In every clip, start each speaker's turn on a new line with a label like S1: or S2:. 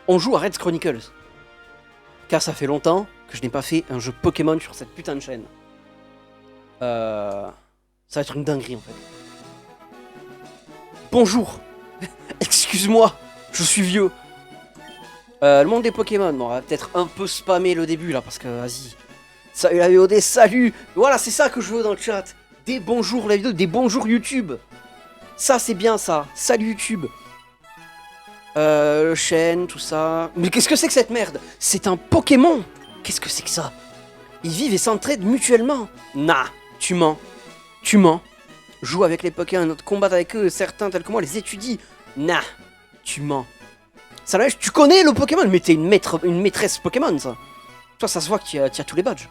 S1: On joue à Red Chronicles. Car ça fait longtemps que je n'ai pas fait un jeu Pokémon sur cette putain de chaîne. Ça va être une dinguerie en fait. Bonjour. Excuse-moi, je suis vieux. Le monde des Pokémon, bon, on va peut-être un peu spammer le début là, parce que vas-y. Salut la VOD, salut. Voilà, c'est ça que je veux dans le chat. Des bonjours la vidéo, des bonjours YouTube. Ça c'est bien ça, salut YouTube. Chaîne, tout ça. Mais qu'est-ce que c'est que cette merde? C'est un Pokémon. Qu'est-ce que c'est que ça? Ils vivent et s'entraident mutuellement. Nah, tu mens. Tu mens. Joue avec les Pokémon, combattre avec eux, certains tels que moi les étudient. Nah, tu mens. Ça, tu connais le Pokémon, mais t'es une maîtresse Pokémon, ça. Toi, ça se voit que tu as tous les badges.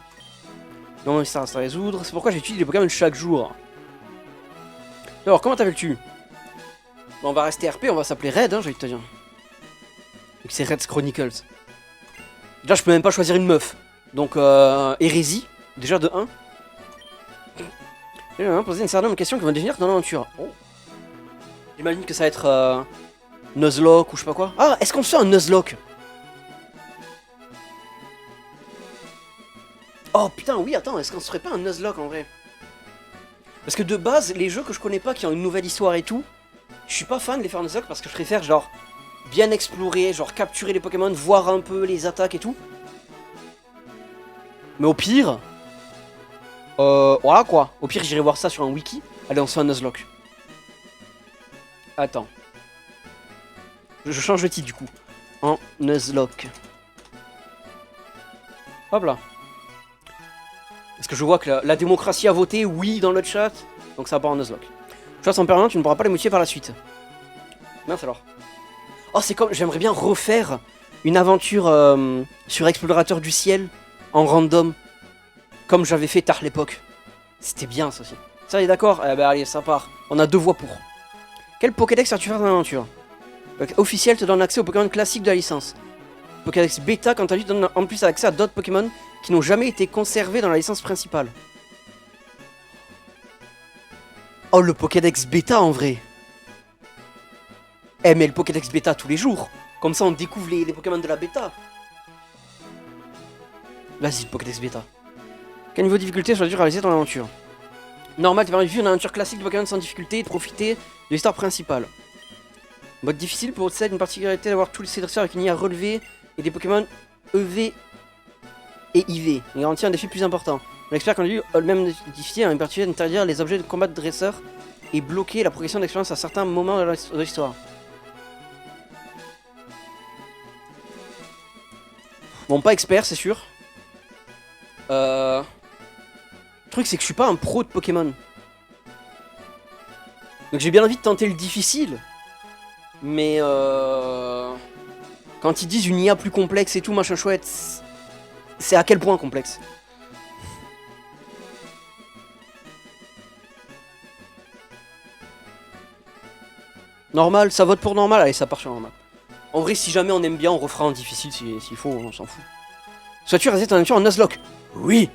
S1: Non, mais ça reste à résoudre. C'est pourquoi j'étudie les Pokémon chaque jour. Alors, comment t'appelles-tu? Bon, on va rester RP, on va s'appeler Red, hein, j'ai envie de te dire. Et que c'est Red Chronicles. Déjà, je peux même pas choisir une meuf. Donc, hérésie, déjà de 1. Je vais poser une certaine question qui va définir dans l'aventure. Oh. J'imagine que ça va être Nuzlocke ou je sais pas quoi. Ah, est-ce qu'on se fait un Nuzlocke? Oh putain, oui, attends, est-ce qu'on se ferait pas un Nuzlocke en vrai? Parce que de base, les jeux que je connais pas qui ont une nouvelle histoire et tout, je suis pas fan de les faire en Nuzlocke parce que je préfère genre bien explorer, genre capturer les Pokémon, voir un peu les attaques et tout. Mais au pire, voilà quoi. Au pire, j'irai voir ça sur un wiki. Allez, on se fait un Nuzlocke. Attends. Je change le titre du coup. En Nuzlocke. Hop là. Parce que je vois que la démocratie a voté oui dans le chat. Donc ça part en Nuzlocke. Choix en permanent, tu ne pourras pas les modifier par la suite. Mince alors. Oh, c'est comme. J'aimerais bien refaire une aventure sur Explorateur du ciel en random. Comme j'avais fait tard l'époque. C'était bien ça aussi. Ça, est d'accord? Eh ben allez, ça part. On a 2 voix pour. Quel Pokédex as-tu fait dans l'aventure? Officiel te donne accès aux Pokémon classiques de la licence. Pokédex Beta, quant à lui, donne en plus accès à d'autres Pokémon qui n'ont jamais été conservés dans la licence principale. Oh, le Pokédex Beta en vrai. Eh, mais le Pokédex Beta tous les jours. Comme ça, on découvre les Pokémon de la Beta. Vas-y, le Pokédex Beta. Quel niveau de difficulté choisis-tu de réaliser ton aventure? Normal, tu permet de vivre une aventure classique de Pokémon sans difficulté et de profiter de l'histoire principale. Mode difficile possède une particularité d'avoir tous ces dresseurs avec une IA relevée et des Pokémon EV et IV. Il garantit un défi plus important. L'expert quand lui le même difficile a une particularité d'interdire les objets de combat de dresseurs et bloquer la progression d'expérience à certains moments de l'histoire. Bon, pas expert, c'est sûr. Le truc, c'est que je suis pas un pro de Pokémon. Donc j'ai bien envie de tenter le difficile. Mais quand ils disent une IA plus complexe et tout, machin chouette, c'est à quel point complexe? Normal, ça vote pour normal, allez ça part sur normal. En vrai, si jamais on aime bien, on refera en difficile s'il faut, on s'en fout. Souhaites-tu réaliser ton aventure en Nuzlocke? Oui.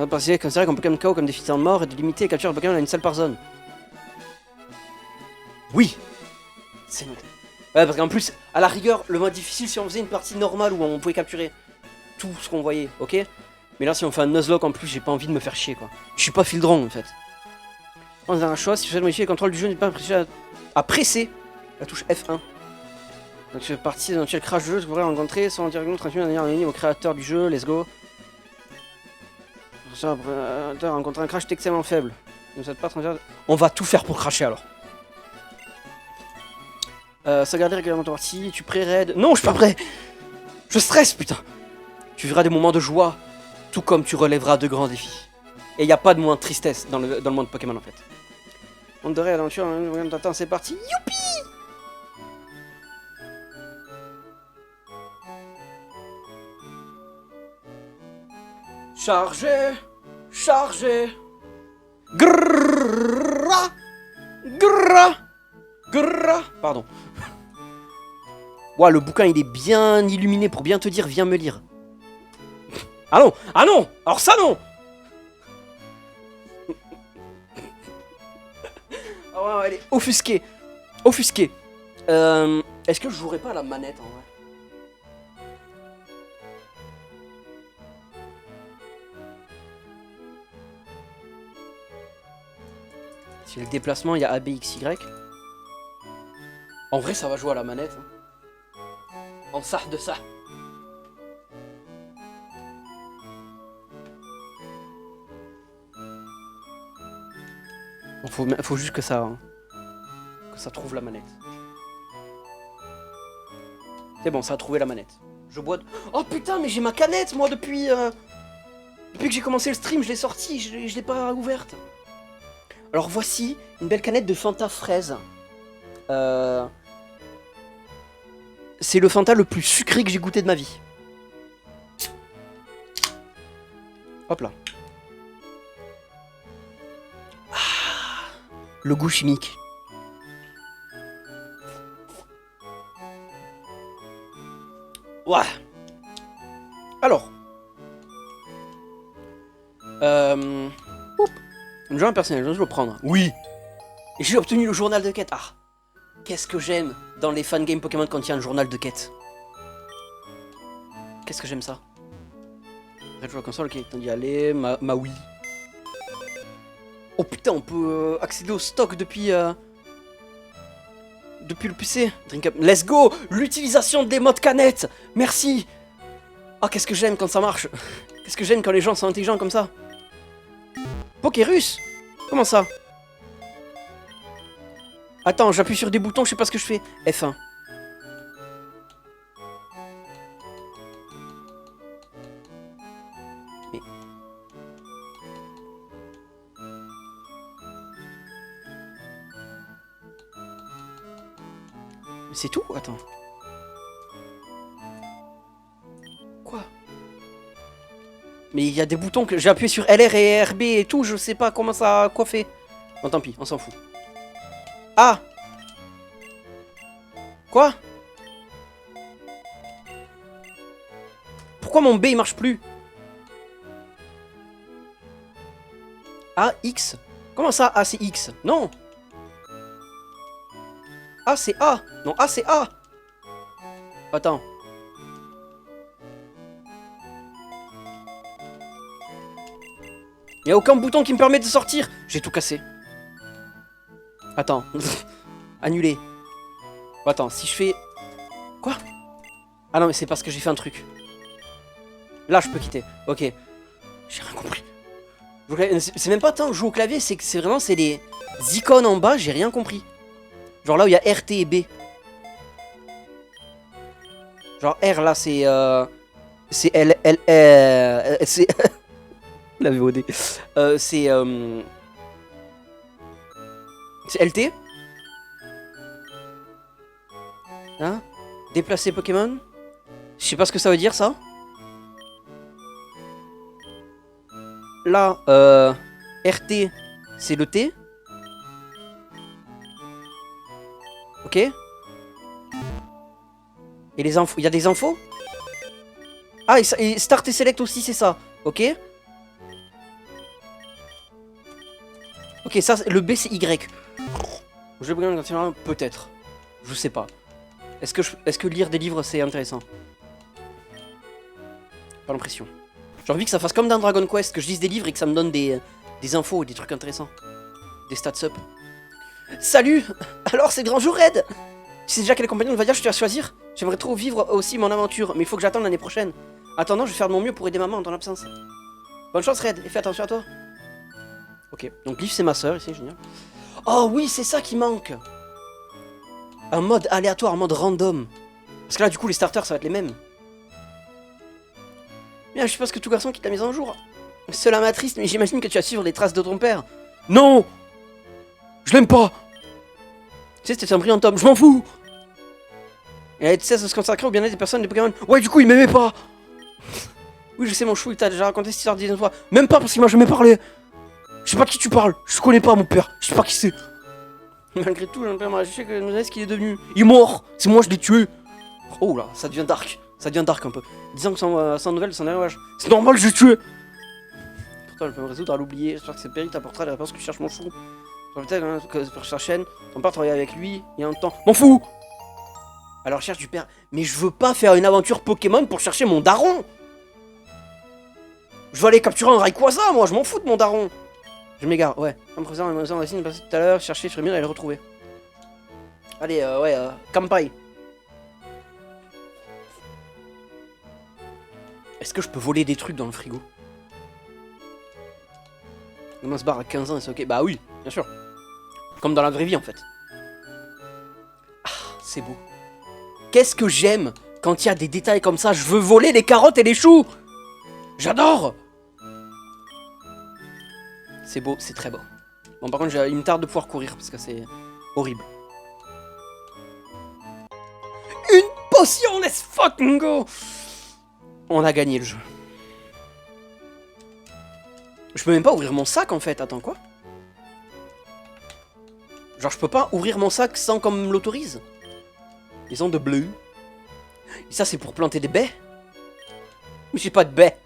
S1: Considéré comme Pokémon KO comme défi de mort et de limiter les captures de Pokémon à une seule par zone. Oui. C'est noté. Ouais, parce qu'en plus, à la rigueur, le mode difficile, si on faisait une partie normale où on pouvait capturer tout ce qu'on voyait, ok? Mais là, si on fait un Nuzlocke en plus, j'ai pas envie de me faire chier, quoi. Je suis pas Fildron, en fait. On a un choix, si tu souhaites modifier le contrôle du jeu, n'hésite pas à presser la touche F1. Donc, tu fais partie d'un crash de jeu, tu pourrais rencontrer sans directement transmettre un ligne au créateur du jeu, let's go. Rencontrer un crash extrêmement faible. On va tout faire pour cracher alors. Sauvegarder régulièrement ton partie, tu prêt raid? Non, je suis pas prêt. Je stresse, putain. Tu vivras des moments de joie, tout comme tu relèveras de grands défis. Et il n'y a pas de moment de tristesse dans le monde Pokémon en fait. Monde de raid, aventure, attends, c'est parti. Youpi! Chargé, chargé. Grrrra, grrrra, grrrra. Pardon. Ouah, le bouquin il est bien illuminé pour bien te dire, viens me lire. Ah non, ah non, alors ça non. Ah ouais, elle est offusquée, offusquée. Est-ce que je jouerais pas à la manette en vrai? C'est le déplacement, il y a A, B, X, Y. En vrai, ça va jouer à la manette. Hein. En ça de ça. Bon, faut juste que ça trouve la manette. C'est bon, ça a trouvé la manette. Je bois de... Oh putain, mais j'ai ma canette, moi, depuis que j'ai commencé le stream, je l'ai sortie, je l'ai pas ouverte. Alors voici une belle canette de Fanta fraise. C'est le Fanta le plus sucré que j'ai goûté de ma vie. Hop là. Ah, le goût chimique. Ouais. Alors. Une journée personnelle, je dois le prendre. Oui. Et j'ai obtenu le journal de quête. Ah. Qu'est-ce que j'aime dans les fan games Pokémon quand il y a un journal de quête. Qu'est-ce que j'aime ça. Rétro console, ok, t'as dit aller, ma Wii. Oh putain, on peut accéder au stock depuis le PC. Drink up. Let's go. L'utilisation des modes canettes. Merci. Ah, qu'est-ce que j'aime quand ça marche. Qu'est-ce que j'aime quand les gens sont intelligents comme ça. Pokérus. Comment ça? Attends, j'appuie sur des boutons, je sais pas ce que je fais. F1. Mais... c'est tout? Attends. Quoi? Mais il y a des boutons que j'ai appuyé sur LR et RB et tout, je sais pas comment ça... quoi fait. Bon, tant pis, on s'en fout. Ah! Quoi? Pourquoi mon B il marche plus? A, X? Comment ça A c'est X? Non! A c'est A! Non, A c'est A! Attends. Il n'y a aucun bouton qui me permet de sortir! J'ai tout cassé. Attends. Annulé. Attends, si je fais... Quoi? Ah non, mais c'est parce que j'ai fait un truc. Là, je peux quitter. Ok. J'ai rien compris. C'est même pas tant jouer au clavier, c'est que c'est vraiment les icônes en bas, j'ai rien compris. Genre là où il y a R, T et B. Genre R là, c'est... c'est L, c'est... la VOD. C'est... c'est LT. Hein? Déplacer Pokémon. Je sais pas ce que ça veut dire ça. Là, RT, c'est le T. Ok. Et les infos, il y a des infos. Ah, et Start et Select aussi, c'est ça. Ok. Ok, ça, le B, c'est Y. Je vais continuer, peut-être. Je sais pas. Est-ce que lire des livres, c'est intéressant? Pas l'impression. J'ai envie que ça fasse comme dans Dragon Quest, que je lise des livres et que ça me donne des infos, des trucs intéressants. Des stats up. Salut. Alors, c'est le grand jour, Red. Tu sais déjà quel compagnon de voyage tu vas choisir? J'aimerais trop vivre aussi mon aventure, mais il faut que j'attende l'année prochaine. Attendant, je vais faire de mon mieux pour aider maman en ton absence. Bonne chance, Red, et fais attention à toi. Ok, donc Leaf, c'est ma soeur, ici, génial. Oh oui, c'est ça qui manque. Un mode aléatoire, un mode random. Parce que là, du coup, les starters, ça va être les mêmes. Bien, je suppose que tout garçon quitte la maison un jour. Cela m'attriste, mais j'imagine que tu vas suivre les traces de ton père. Non! Je l'aime pas! Tu sais, c'était un brillant homme, je m'en fous! Et elle cesse de se consacrer au bien-être des personnes des Pokémon. Ouais, du coup, il m'aimait pas! Oui, je sais, mon chou, il t'a déjà raconté cette histoire 10 fois. Même pas parce qu'il m'a jamais parlé! Je sais pas de qui tu parles, je connais pas mon père, je sais pas qui c'est. Malgré tout, j'ai je sais que ce qu'il est devenu. Il est mort! C'est moi, je l'ai tué! Oh là, ça devient dark. Ça devient dark un peu. Disons que sans nouvelles, sans voyage. C'est normal, je l'ai tué! Pourtant, je peux me résoudre à l'oublier. J'espère que cette péril t'apportera la réponse que tu cherches, mon chou. Peut-être que sur sa chaîne, ton père travaillait avec lui il y a un temps. M'en fous! À la recherche du père. Mais je veux pas faire une aventure Pokémon pour chercher mon daron! Je veux aller capturer un Rayquaza, moi, je m'en fous de mon daron! Je m'égare, ouais. Comme présent, la maison racine passée tout à l'heure, chercher, je ferais mieux d'aller le retrouver. Allez, ouais, campagne. Est-ce que je peux voler des trucs dans le frigo? On se barre à 15 ans et c'est ok. Bah oui, bien sûr. Comme dans la vraie vie en fait. Ah, c'est beau. Qu'est-ce que j'aime quand il y a des détails comme ça. Je veux voler les carottes et les choux. J'adore. C'est beau, c'est très beau. Bon par contre il me tarde de pouvoir courir parce que c'est horrible. Une potion, let's fucking go. On a gagné le jeu. Je peux même pas ouvrir mon sac en fait, attends quoi? Genre je peux pas ouvrir mon sac sans qu'on me l'autorise? Ils ont de bleu. Et ça c'est pour planter des baies? Mais j'ai pas de baies.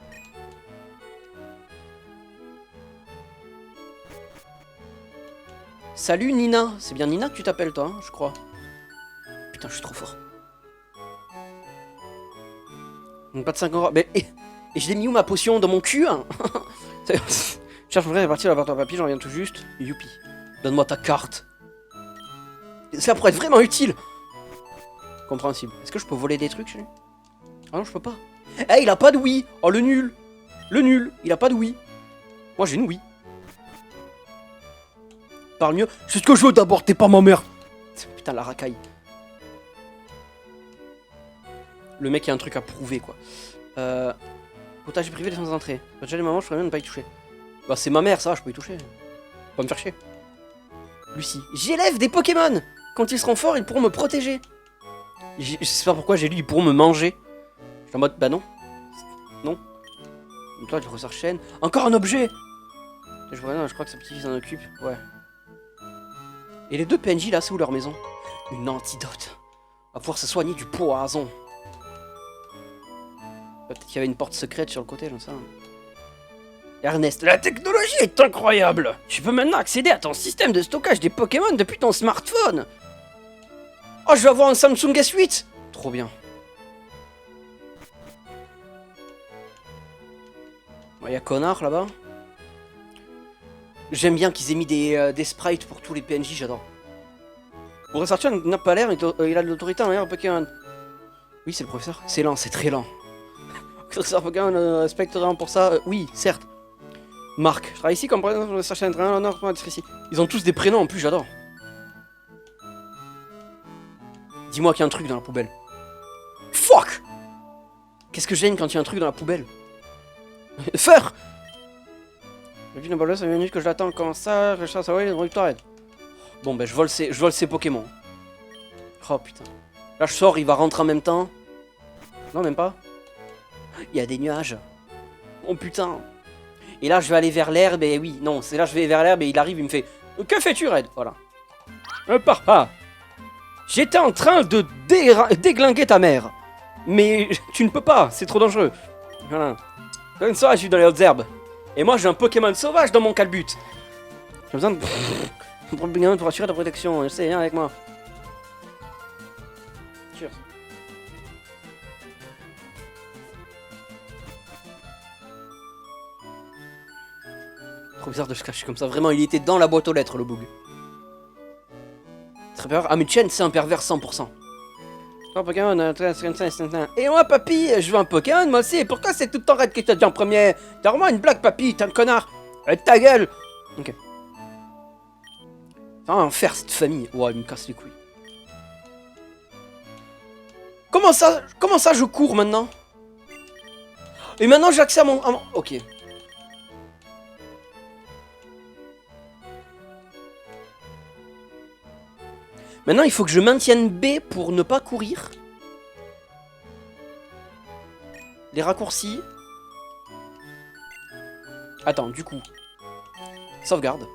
S1: Salut Nina, c'est bien Nina que tu t'appelles toi, hein, je crois. Putain je suis trop fort. Pas de 5 euros. Mais et je l'ai mis où ma potion? Dans mon cul hein. Cherche mon frère est parti à l'appartement à papier, j'en reviens tout juste. Youpi. Donne-moi ta carte. Ça pourrait être vraiment utile. Compréhensible. Est-ce que je peux voler des trucs chez lui? Ah non, je peux pas. Eh, il a pas de Wii. Oh, le nul. Le nul. Il a pas de Wii. Moi, j'ai une Wii. Parle mieux. C'est ce que je veux d'abord, t'es pas ma mère. Putain, la racaille. Le mec, il a un truc à prouver, quoi. Potage privé des sans entrée. Déjà les mamans, je ferais bien de ne pas y toucher. Bah, c'est ma mère, ça, je peux y toucher. Pas me faire chier. Lucie. J'élève des Pokémon. Quand ils seront forts, ils pourront me protéger. Je sais pas pourquoi j'ai lu, ils pourront me manger. Je suis en mode, bah non. Non. Donc toi, tu ressors chaîne. Encore un objet. Je crois que sa petite fille s'en occupe. Ouais. Et les deux PNJ là, c'est où leur maison? Une antidote. On va pouvoir se soigner du poison. Peut-être qu'il y avait une porte secrète sur le côté, j'en sais rien. Ernest, la technologie est incroyable. Tu peux maintenant accéder à ton système de stockage des Pokémon depuis ton smartphone. Oh, je vais avoir un Samsung S8. Trop bien. Il y a connard là-bas. J'aime bien qu'ils aient mis des sprites pour tous les PNJ, j'adore. Pour ressortir, il n'a pas l'air, il a de l'autorité en l'air Pokémon. Oui, c'est le professeur. C'est lent, c'est très lent. Le professeur Pokémon respectera pour ça. Oui, certes. Marc, je travaille ici comme président de chercher un train, l'honneur pour être ici. Ils ont tous des prénoms en plus, j'adore. Dis-moi qu'il y a un truc dans la poubelle. Fuck! Qu'est-ce que j'aime quand il y a un truc dans la poubelle? Feur! Le vie de balle, ça fait une minute que je l'attends comme ça, je cherche à savoir, il est dans victoire. Bon, ben je vole ses Pokémon. Oh putain. Là, je sors, il va rentrer en même temps. Non, même pas. Il y a des nuages. Oh putain. Et là, je vais aller vers l'herbe, et oui, non, c'est là, je vais vers l'herbe, et il arrive, il me fait que fais-tu, Red? Voilà. Papa, j'étais en train de déglinguer ta mère. Mais tu ne peux pas, c'est trop dangereux. Voilà. Comme ça, je suis dans les hautes herbes. Et moi, j'ai un Pokémon sauvage dans mon calbut. J'ai besoin de pour assurer ta protection. Je sais, viens avec moi. Cheers. Trop bizarre de se cacher comme ça. Vraiment, il était dans la boîte aux lettres, le bug. Très peur. Ah, mais Chen, c'est un pervers 100%. Pokémon, et moi, papy, je veux un Pokémon, moi aussi. Pourquoi c'est tout le temps Red qui t'a dit en premier? T'as vraiment une blague, papy, t'es un connard. Ta gueule. Ok. Ça va en faire cette famille. Ouais, il me casse les couilles. Comment ça je cours maintenant? Et maintenant j'ai accès à mon... Ok. Maintenant il faut que je maintienne B pour ne pas courir. Les raccourcis. Attends, du coup. Sauvegarde.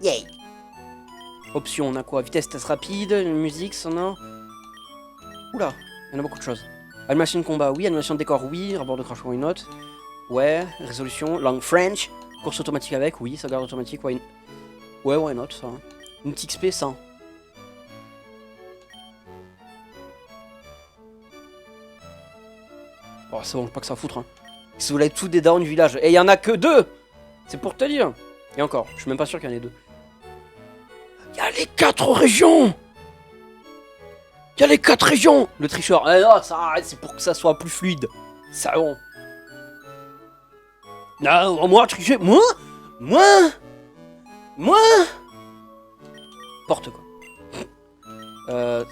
S1: Yay. Option, on a quoi? Vitesse test rapide, musique, sonore. Oula, il y en a beaucoup de choses. Animation de combat, oui. Animation de décor, oui. Rapport de crash, why not? Ouais. Résolution, langue French. Course automatique avec, oui. Sauvegarde automatique, why... Ouais, why not, ça. Une petite XP 100. Oh, c'est bon, pas que ça foutre. Hein. Si vous voulez tout des down du village. Et il y en a que 2. C'est pour te dire. Et encore, je suis même pas sûr qu'il y en ait 2. Il y a les 4 régions. Il y a les 4 régions. Le tricheur. Eh non, ça arrête, c'est pour que ça soit plus fluide. Ça bon. Non, moi, tricher. Moi. Porte quoi.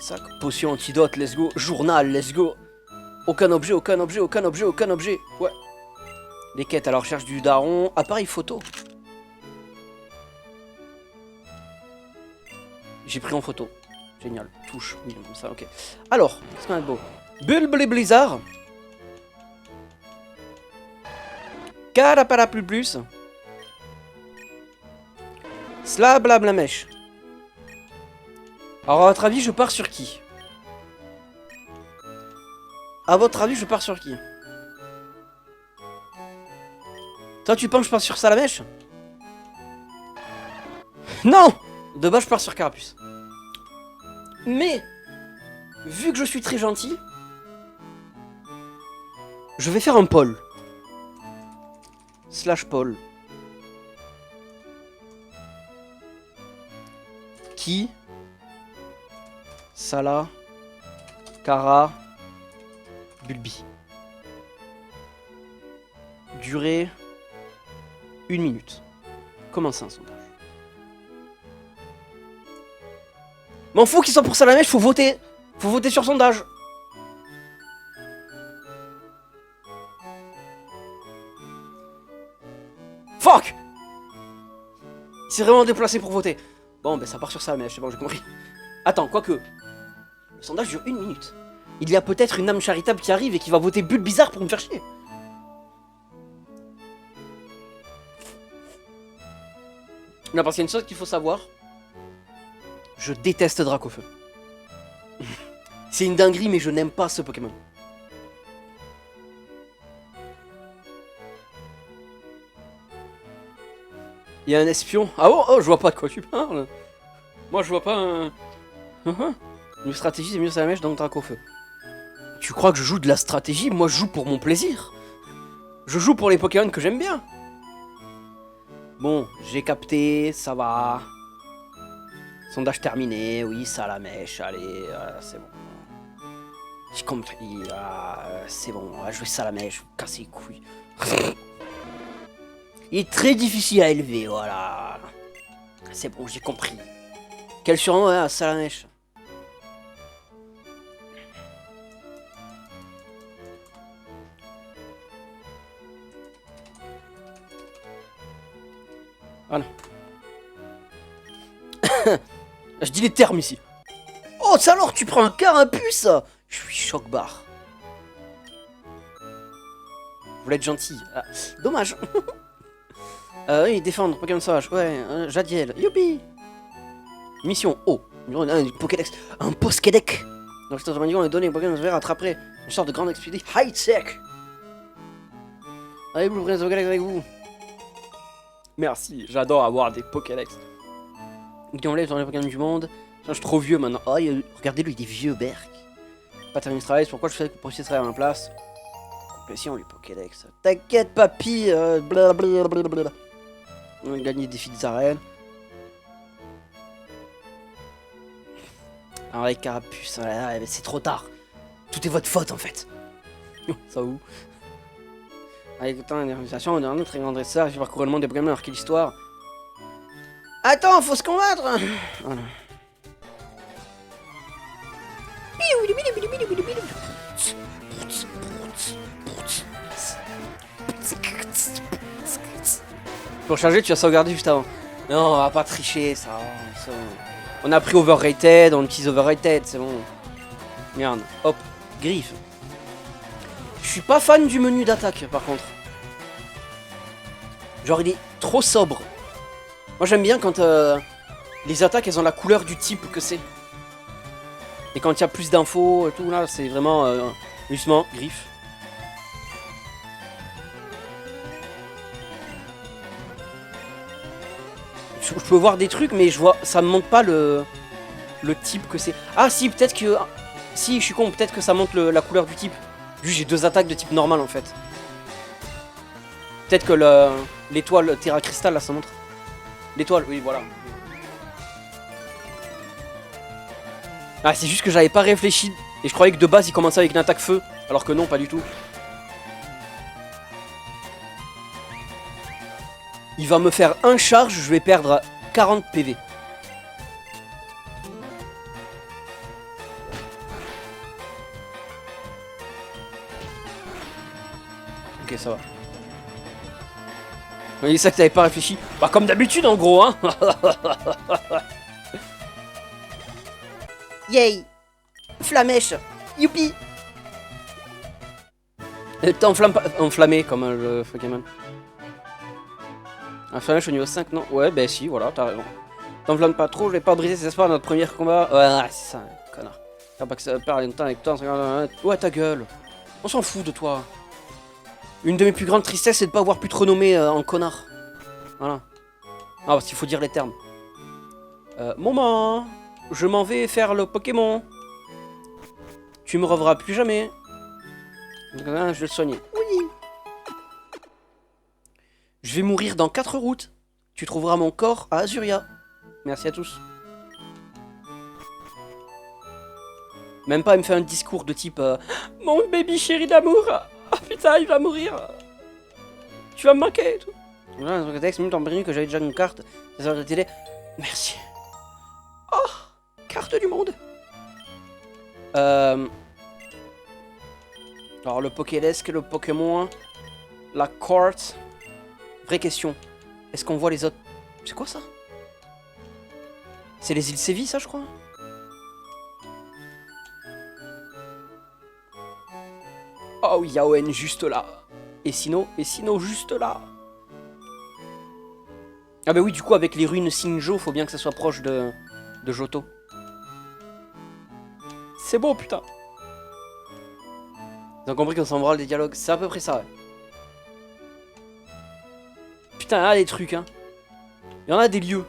S1: Sac, potion, antidote, let's go. Journal, let's go. Aucun objet. Ouais. Les quêtes à la recherche du daron. Appareil photo. J'ai pris en photo. Génial. Touche. Oui, comme ça, ok. Alors, qu'est-ce qu'on a de beau? Bulble et Blizzard. Carapara plus. Slab la mèche. Alors, à votre avis, je pars sur qui? À votre avis, je pars sur qui? Toi, tu penses que je pars sur Salamèche? Non! De base, je pars sur Carapuce. Mais, vu que je suis très gentil, je vais faire un Paul. Slash Paul. Qui? Sala. Cara. Bulbi. Durée. 1 minute. Comment ça, un sondage? M'en fous qu'ils soient pour Salamèche, faut voter. Faut voter sur sondage. Fuck! Il s'est vraiment déplacé pour voter. Bon, ben ça part sur Salamèche, c'est bon, j'ai compris. Attends, quoique. Le sondage dure 1 minute. Il y a peut-être une âme charitable qui arrive et qui va voter Bulle bizarre pour me faire chier. Non, parce qu'il y a une chose qu'il faut savoir. Je déteste Dracofeu. C'est une dinguerie, mais je n'aime pas ce Pokémon. Il y a un espion. Ah oh, je vois pas de quoi tu parles. Moi, je vois pas un... Une stratégie, c'est mieux Salamèche donc Dracofeu. Tu crois que je joue de la stratégie? Moi, je joue pour mon plaisir. Je joue pour les Pokémon que j'aime bien. Bon, j'ai capté, ça va. Sondage terminé, oui, Salamèche, allez, c'est bon. J'ai compris, c'est bon, je vais Salamèche, vous cassez les couilles. Il est très difficile à élever, voilà. C'est bon, j'ai compris. Quel surnom, hein, Salamèche? Voilà. Je dis les termes ici. Oh, ça alors, tu prends un Carapuce? Je suis choc-barre. Vous voulez être gentil. Ah, dommage. Oui, défendre, Pokémon sauvage. Ouais, Jadiel. Youpi. Mission O. Un Pokédex. Un Poskédex. Donc, c'est un on est donné, Pokémon sauvage attraperait une sorte de grande expédition high-tech. Allez, vous prenez ce Pokédex avec vous. Merci, j'adore avoir des Pokédex. Qui enlève dans les Pokémon du monde. Je suis trop vieux maintenant. Oh, regardez-lui, il est vieux, Berk. Pas terminé ce travail, c'est pourquoi je fais pour essayer de travailler à ma place. Complétion, les Pokédex. T'inquiète, papy. Blablabla. On a gagné des défis des arènes. Alors, les Carapuces, c'est trop tard. Tout est votre faute en fait. Ça où? Avec autant d'organisation, on a un autre très grand dresseur, il fait parcourir le monde des Pokémon, marquer l'histoire. Attends, faut se combattre! Voilà. Pour charger, tu as sauvegardé juste avant. Non, on va pas tricher, ça. On a pris overrated, on utilise overrated, c'est bon. Merde, hop, griffe. Je suis pas fan du menu d'attaque, par contre. Genre, il est trop sobre. Moi, j'aime bien quand les attaques, elles ont la couleur du type que c'est. Et quand il y a plus d'infos et tout, là, c'est vraiment... justement, griffe. Je peux voir des trucs, mais je vois, ça me montre pas le type que c'est. Ah si, peut-être que... Si, je suis con, peut-être que ça montre la couleur du type. Juste, j'ai 2 attaques de type normal, en fait. Peut-être que l'étoile Terra Crystal, là, ça montre. L'étoile, oui, voilà. Ah, c'est juste que j'avais pas réfléchi. Et je croyais que de base, il commençait avec une attaque feu. Alors que non, pas du tout. Il va me faire un charge, je vais perdre 40 PV. Ok, ça va. Oui, c'est ça que t'avais pas réfléchi. Bah, comme d'habitude, en gros, hein. Yay! Flamèche! Youpi! T'es enflammé comme le Pokémon. Un flamèche au niveau 5, non? Ouais, bah si, voilà, t'as raison. T'enflamme pas trop, je vais pas briser ses espoirs dans notre premier combat. Ouais, c'est ça, connard. T'as pas que ça perd longtemps avec toi. Ouais, ta gueule. On s'en fout de toi. Une de mes plus grandes tristesses, c'est de pas avoir pu te renommer en connard. Voilà. Ah, parce qu'il faut dire les termes. Maman, je m'en vais faire le Pokémon. Tu me reverras plus jamais. Je vais le soigner. Oui. Je vais mourir dans 4 routes. Tu trouveras mon corps à Azuria. Merci à tous. Même pas, elle me fait un discours de type mon baby chéri d'amour. Ah putain, il va mourir. Tu vas me manquer et tout. Voilà, dans le texte, même t'en prévenu que j'avais déjà une carte. Ça sert de télé. Merci. Oh, carte du monde. Alors le Pokédex, le Pokémon, la carte. Vraie question. Est-ce qu'on voit les autres? C'est quoi ça? C'est les îles Séville, ça, je crois. Oh oui, Yaoen juste là. Et sinon, juste là. Ah bah oui, du coup, avec les runes Sinjo, faut bien que ça soit proche de Johto. C'est beau, putain. Ils ont compris qu'on s'en branle des dialogues. C'est à peu près ça, ouais. Putain, il y en a des trucs, hein. Il y en a des lieux.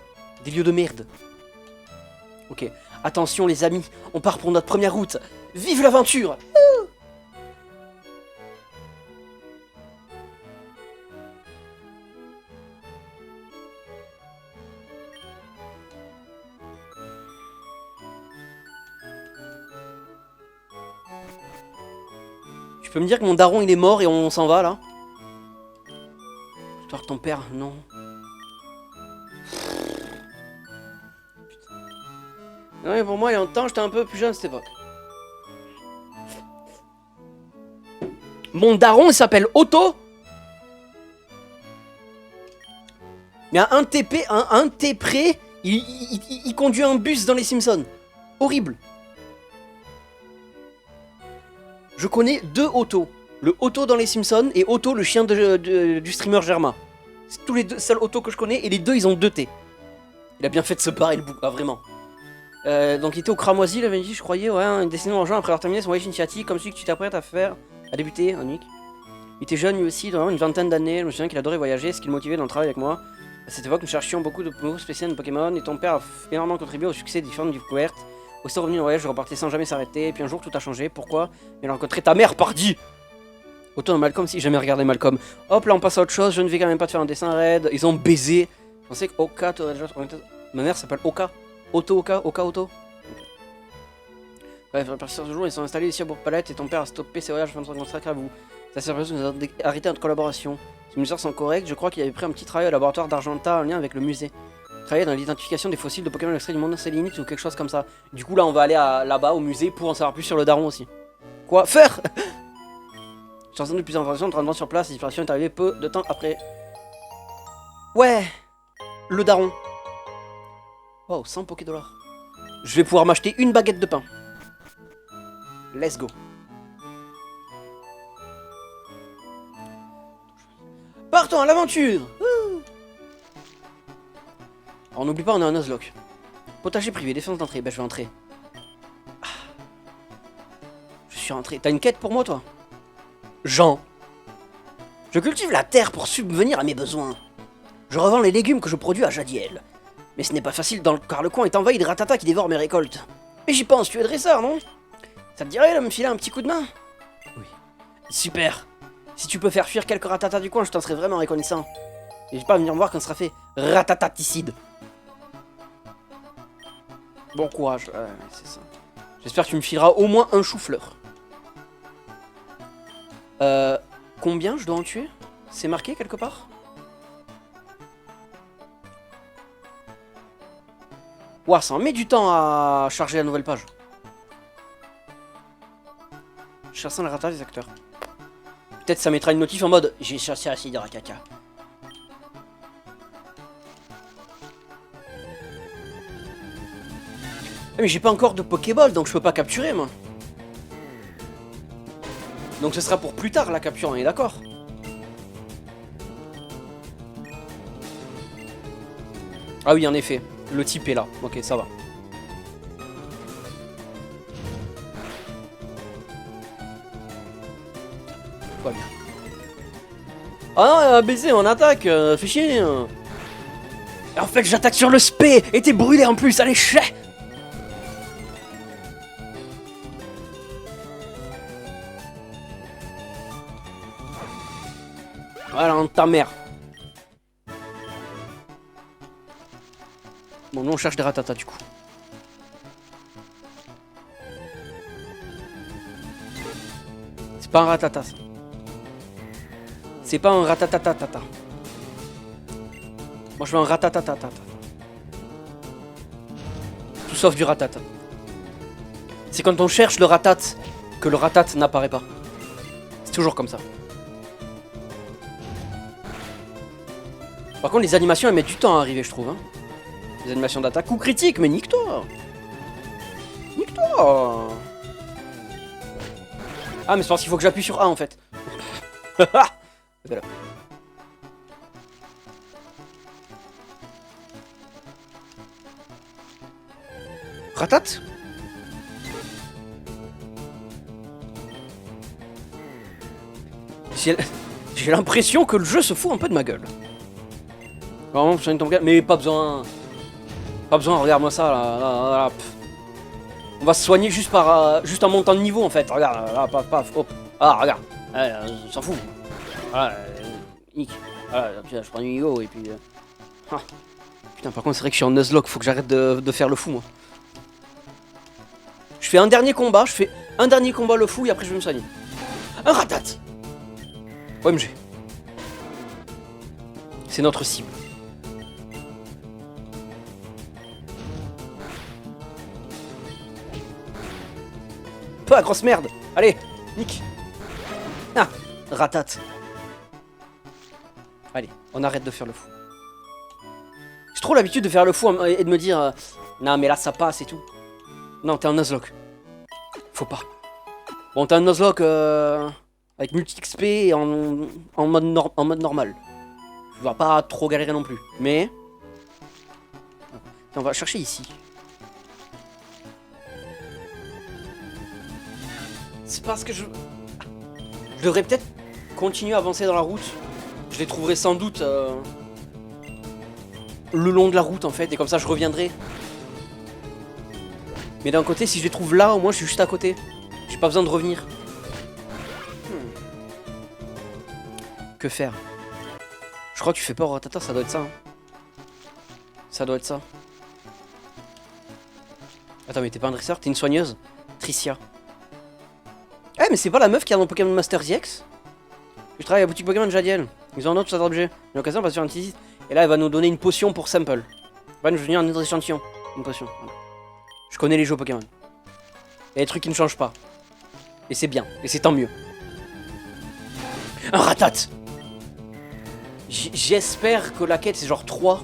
S1: Des lieux de merde. Ok. Attention, les amis. On part pour notre première route. Vive l'aventure! Tu peux me dire que mon daron il est mort et on s'en va là? Histoire que ton père, non. Putain. Non mais pour moi il y a longtemps j'étais un peu plus jeune à cette époque. Mon daron il s'appelle Otto. Mais à un TP, un T près, il conduit un bus dans les Simpsons. Horrible. Je connais 2 Otto. Le Otto dans les Simpsons et Otto le chien du streamer Germain. C'est tous les deux seuls Otto que je connais et les deux ils ont 2 T. Il a bien fait de se barrer le bout, ah, vraiment. Donc il était au Cramoisi, il avait dit, je croyais, ouais, un dessinant en juin après avoir terminé son voyage initiatique, comme celui que tu t'apprêtes à débuter, Annick. Il était jeune lui aussi, vraiment une vingtaine d'années, je me souviens qu'il adorait voyager, ce qui le motivait dans le travail avec moi. À cette époque, nous cherchions beaucoup de mots spéciaux de Pokémon et ton père a énormément contribué au succès des différentes découvertes. Aussitôt revenu en voyage, je repartais sans jamais s'arrêter, et puis un jour tout a changé, pourquoi? Il a rencontré ta mère, pardi! Autant dans Malcolm, si j'ai jamais regardé Malcolm. Hop, là on passe à autre chose, je ne vais quand même pas te faire un dessin raide. Ils ont baisé. Je pensais que Oka t'aurait déjà... Ma mère s'appelle Oka. Otto, Oka, Oka, Otto. Okay. Bref, à partir de ce jour, ils sont installés ici à Bourg-Palette et ton père a stoppé ses voyages afin de se consacrer à vous. Ça s'est que nous avons arrêté notre collaboration. Si mes mesures sont correctes, je crois qu'il avait pris un petit travail au laboratoire d'Argenta en lien avec le musée. Travailler dans l'identification des fossiles de Pokémon extraits du monde Célinite ou quelque chose comme ça. Du coup, là, on va aller là-bas au musée pour en savoir plus sur le daron aussi. Quoi faire? J'ai entendu plusieurs informations, rendement sur place, la disparition est arrivée peu de temps après. Ouais, le daron. Wow, 100 $. Je vais pouvoir m'acheter une baguette de pain. Let's go. Partons à l'aventure. Alors n'oublie pas, on a un Nuzlocke. Potager privé, défense d'entrée. Ben je vais entrer. Ah. Je suis rentré. T'as une quête pour moi, toi? Jean. Je cultive la terre pour subvenir à mes besoins. Je revends les légumes que je produis à Jadiel. Mais ce n'est pas facile car le coin est envahi de ratatas qui dévorent mes récoltes. Mais j'y pense, tu es dresseur, non? Ça te dirait de me filer un petit coup de main? Oui. Super. Si tu peux faire fuir quelques ratatas du coin, je t'en serais vraiment reconnaissant. N'hésite pas à venir me voir quand ce sera fait. Ratataticide. Bon courage. Ouais, c'est ça. J'espère que tu me fileras au moins un chou-fleur. Combien je dois en tuer? C'est marqué quelque part? Ouah, ça en met du temps à charger la nouvelle page. Chassant le ratat des acteurs. Peut-être ça mettra une notif en mode j'ai chassé assez de ratata. Mais j'ai pas encore de Pokéball donc je peux pas capturer moi. Donc ce sera pour plus tard la capture, on est d'accord? Ah oui en effet, le type est là, ok ça va. Tout va bien. Ah non, baiser en attaque, fais chier. Et en fait j'attaque sur le spé, et t'es brûlé en plus, allez chais. Voilà, en ta mère. Bon, nous on cherche des ratatas du coup. C'est pas un ratata ça. C'est pas un ratatatata. Moi je veux un ratatatata. Tout sauf du ratata. C'est quand on cherche le ratat que le ratat n'apparaît pas. C'est toujours comme ça. Par contre les animations elles mettent du temps à arriver je trouve hein. Les animations d'attaque ou critique mais nique-toi. Nique-toi. Ah mais c'est parce qu'il faut que j'appuie sur A en fait. Voilà. Ratate. J'ai l'impression que le jeu se fout un peu de ma gueule. Vraiment, mais pas besoin. Pas besoin, regarde-moi ça là. On va se soigner juste par juste en montant de niveau en fait. Regarde, là, paf, hop. Ah, regarde. On s'en fout. Voilà, nique. Voilà, je prends du niveau et puis. Ah. Putain, par contre, c'est vrai que je suis en Nuzlocke, faut que j'arrête de faire le fou moi. Je fais un dernier combat, le fou et après je vais me soigner. Un ratat. OMG. C'est notre cible. Pas grosse merde. Allez, nique. Ah, ratate. Allez, on arrête de faire le fou. J'ai trop l'habitude de faire le fou et de me dire non mais là ça passe et tout. Non, t'es un Nuzlocke. Faut pas. Bon, t'es un Nuzlocke avec multi-XP et en mode normal. Tu vas pas trop galérer non plus. Mais... on va chercher ici. C'est parce que je devrais peut-être continuer à avancer dans la route. Je les trouverai sans doute le long de la route en fait. Et comme ça je reviendrai. Mais d'un côté si je les trouve là au moins je suis juste à côté. J'ai pas besoin de revenir. Que faire? Je crois que tu fais peur au ratata, ça doit être ça. Hein. Ça doit être ça. Attends mais t'es pas un dresseur, t'es une soigneuse? Tricia. Eh mais c'est pas la meuf qui a dans Pokémon Master ZX? Je travaille à la boutique Pokémon Jadiel. Ils ont un autre pour cet objet. Une occasion, on va sur un petit site. Et là, elle va nous donner une potion pour Simple. Elle va nous donner un autre échantillon. Une potion. Voilà. Je connais les jeux Pokémon. Il y a des trucs qui ne changent pas. Et c'est bien. Et c'est tant mieux. Un ratat. J'espère que la quête c'est genre 3.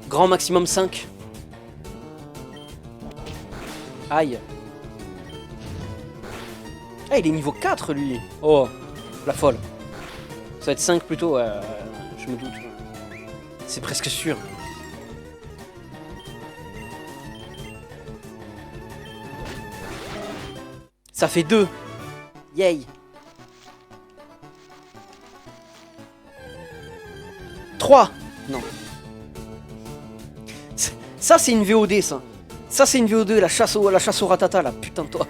S1: Grand maximum 5. Aïe. Ah, il est niveau 4 lui. Oh, la folle. Ça va être 5 plutôt, je me doute. C'est presque sûr. Ça fait 2. Yay. 3. Non. Ça c'est une VOD ça. Ça c'est une VOD, la chasse au ratata là, putain de toi.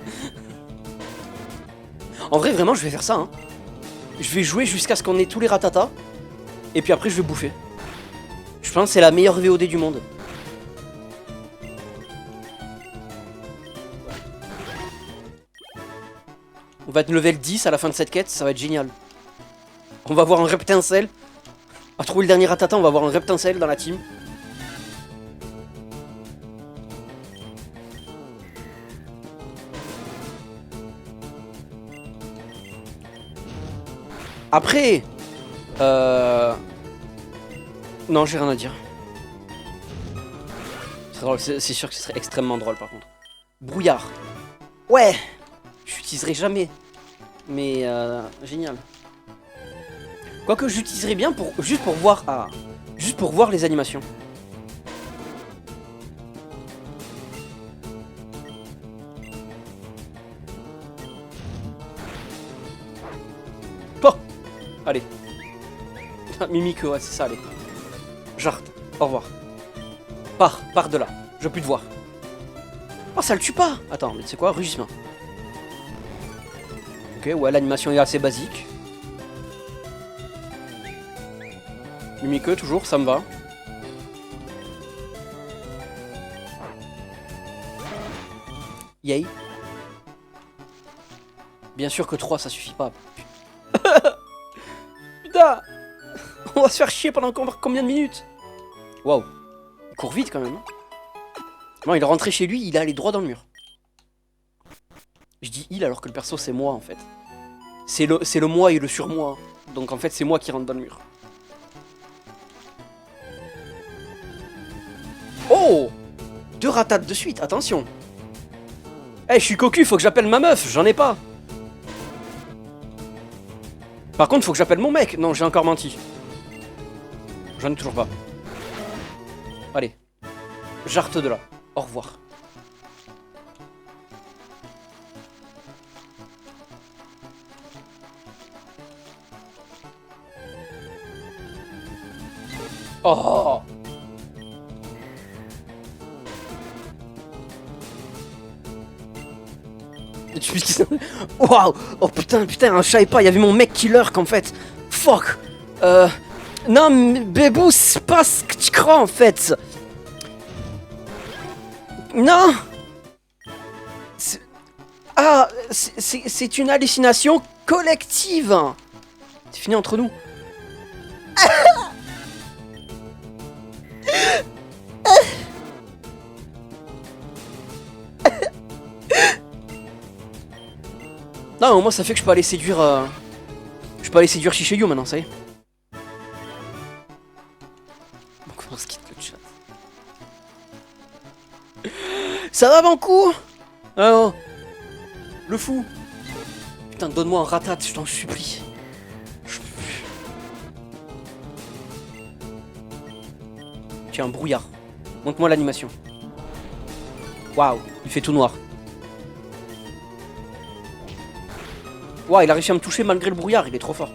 S1: En vrai, vraiment, je vais faire ça. Hein. Je vais jouer jusqu'à ce qu'on ait tous les ratatas. Et puis après, je vais bouffer. Je pense que c'est la meilleure VOD du monde. On va être level 10 à la fin de cette quête, ça va être génial. On va voir un Reptincelle. À trouver le dernier ratata, on va voir un Reptincelle dans la team. Après... Non, j'ai rien à dire. C'est sûr que ce serait extrêmement drôle par contre. Brouillard. Ouais. J'utiliserai jamais. Mais génial. Quoique j'utiliserai bien pour juste pour voir juste pour voir les animations. Oh. Allez. Mimique, ouais, c'est ça, allez. Jarte, au revoir. Pars de là. Je veux plus te voir. Oh, ça le tue pas. Attends, mais c'est quoi? Rugissement. Ok, ouais, l'animation est assez basique. Mimique, toujours, ça me va. Yay. Bien sûr que 3, ça suffit pas. Putain. On va se faire chier pendant combien de minutes? Waouh. Il court vite quand même. Non, il est rentré chez lui, il est allé droit dans le mur. Je dis il alors que le perso c'est moi en fait. C'est le moi et le surmoi. Donc en fait c'est moi qui rentre dans le mur. Oh! 2 ratates de suite, attention. Eh, je suis cocu, faut que j'appelle ma meuf, j'en ai pas. Par contre, faut que j'appelle mon mec. Non, j'ai encore menti. J'en ai toujours pas. Allez. Jarte de là. Au revoir. Oh! Waouh! Oh putain, je savais pas, il y avait mon mec qui lurk en fait. Fuck! Non, mais Bébou, c'est pas ce que tu crois en fait. Non! Ah, c'est une hallucination collective. C'est fini entre nous. Non, au moins ça fait que je peux aller séduire. Je peux aller séduire Shishayu maintenant, ça y est. Bon, comment on se quitte le chat? Ça va, Banco? Oh, le fou. Putain, donne-moi un ratat, je t'en supplie. Tiens, un brouillard. Montre-moi l'animation. Waouh, il fait tout noir. Waouh, il a réussi à me toucher malgré le brouillard, il est trop fort.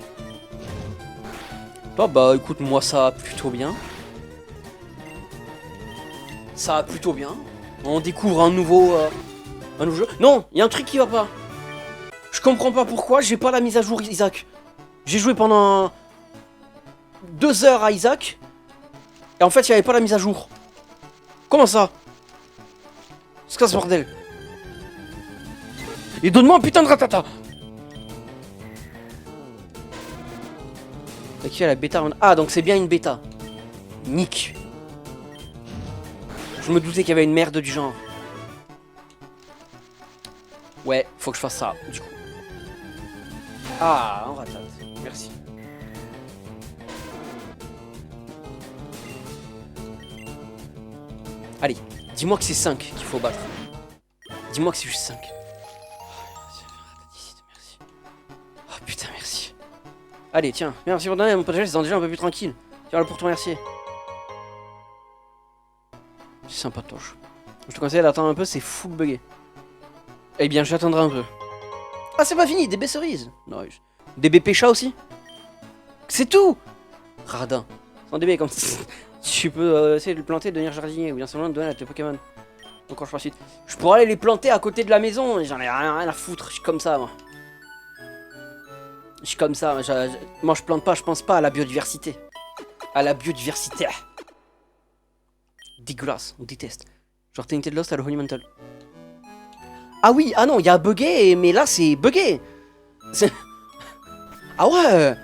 S1: Oh, bah écoute, moi ça va plutôt bien. Ça va plutôt bien. On découvre un nouveau jeu. Non, il y a un truc qui va pas. Je comprends pas pourquoi j'ai pas la mise à jour Isaac. J'ai joué pendant 2 heures à Isaac. Et en fait, il n'y avait pas la mise à jour. Comment ça? C'est quoi ce bordel? Et donne-moi un putain de ratata. Qui a la bêta? Ah, donc c'est bien une bêta. Nick. Je me doutais qu'il y avait une merde du genre. Ouais, faut que je fasse ça, du coup. Ah, un ratate. Merci. Allez, dis-moi que c'est 5 qu'il faut battre. Dis-moi que c'est juste 5. Merci. Oh putain, merci. Allez, tiens, merci pour donner, mon pote, ils sont déjà un peu plus tranquille. Tiens, là pour te remercier. C'est sympa, Toche. Je te conseille d'attendre un peu, c'est full bugué. Eh bien, j'attendrai un peu. Ah, c'est pas fini, des baies cerises. Nice. Des baies pécha aussi. C'est tout. Radin. Sans des baies comme ça. Tu peux essayer de le planter, devenir jardinier, ou bien simplement de donner à tes Pokémon. Encore je pourrais aller les planter à côté de la maison, j'en ai rien à foutre, je suis comme ça, moi. Je suis comme ça, moi je plante pas, je pense pas à la biodiversité. À la biodiversité. Dégueulasse, on déteste. Genre Tainted Lost à le Holy Mantle. Ah oui, ah non, il y a bugué, mais là c'est bugué. Ah ouais.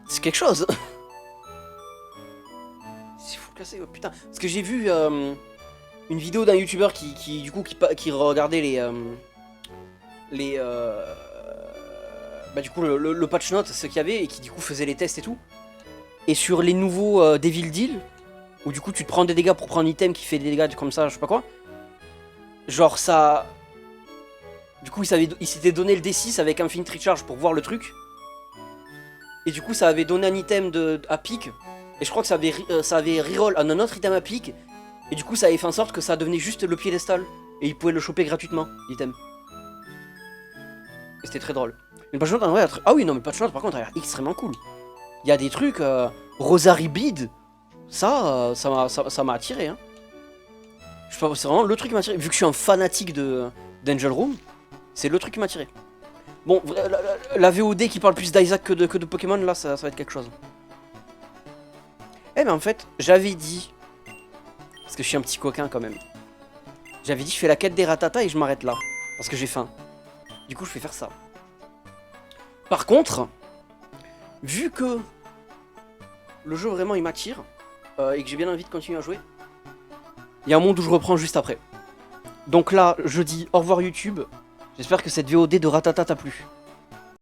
S1: C'est quelque chose. C'est fou cassé, oh putain. Parce que j'ai vu une vidéo d'un youtubeur qui regardait bah du coup le patch note, ce qu'il y avait, et qui du coup faisait les tests et tout. Et sur les nouveaux Devil Deal, où du coup tu te prends des dégâts pour prendre un item qui fait des dégâts comme ça, je sais pas quoi. Genre ça... Du coup il s'était donné le D6 avec Infinite Recharge pour voir le truc. Et du coup ça avait donné un item à pique. Et je crois que ça avait reroll un autre item à pique. Et du coup ça avait fait en sorte que ça devenait juste le piédestal. Et il pouvait le choper gratuitement, l'item. Et c'était très drôle. Mais patch note en vrai, ah oui non mais patch note par contre a l'air extrêmement cool. Il y a des trucs, Rosary Bead, ça m'a attiré. Hein. C'est vraiment le truc qui m'a attiré. Vu que je suis un fanatique d'Angel Room, c'est le truc qui m'a attiré. Bon, la VOD qui parle plus d'Isaac que de Pokémon, là, ça va être quelque chose. Eh ben en fait, j'avais dit, parce que je suis un petit coquin quand même, j'avais dit je fais la quête des Ratata et je m'arrête là, parce que j'ai faim. Du coup, je vais faire ça. Par contre, vu que le jeu vraiment il m'attire, et que j'ai bien envie de continuer à jouer, il y a un monde où je reprends juste après. Donc là, je dis au revoir YouTube. J'espère que cette VOD de Ratata t'a plu.